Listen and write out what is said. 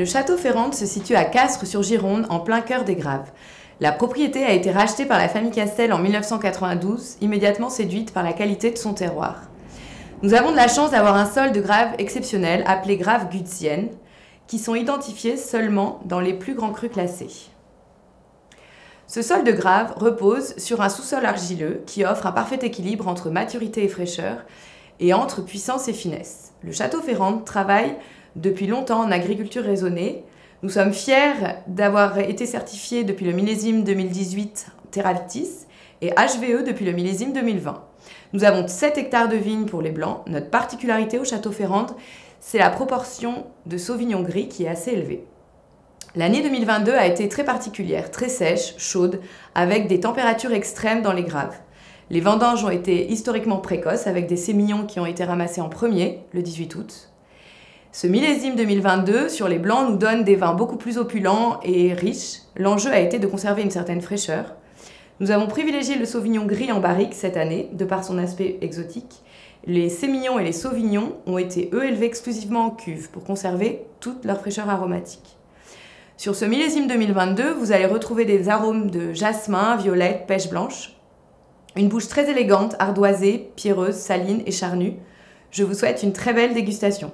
Le château Ferrande se situe à Castres-sur-Gironde, en plein cœur des Graves. La propriété a été rachetée par la famille Castel en 1992, immédiatement séduite par la qualité de son terroir. Nous avons de la chance d'avoir un sol de graves exceptionnel, appelé graves gutiennes, qui sont identifiés seulement dans les plus grands crus classés. Ce sol de graves repose sur un sous-sol argileux qui offre un parfait équilibre entre maturité et fraîcheur et entre puissance et finesse. Le château Ferrande travaille depuis longtemps en agriculture raisonnée. Nous sommes fiers d'avoir été certifiés depuis le millésime 2018 Terravitis et HVE depuis le millésime 2020. Nous avons 7 hectares de vignes pour les blancs. Notre particularité au château Ferrande, c'est la proportion de sauvignon gris qui est assez élevée. L'année 2022 a été très particulière, très sèche, chaude, avec des températures extrêmes dans les Graves. Les vendanges ont été historiquement précoces, avec des sémillons qui ont été ramassés en premier, le 18 août. Ce millésime 2022, sur les blancs, nous donne des vins beaucoup plus opulents et riches. L'enjeu a été de conserver une certaine fraîcheur. Nous avons privilégié le sauvignon gris en barrique cette année, de par son aspect exotique. Les sémillons et les sauvignons ont été, eux, élevés exclusivement en cuve pour conserver toute leur fraîcheur aromatique. Sur ce millésime 2022, vous allez retrouver des arômes de jasmin, violette, pêche blanche. Une bouche très élégante, ardoisée, pierreuse, saline et charnue. Je vous souhaite une très belle dégustation.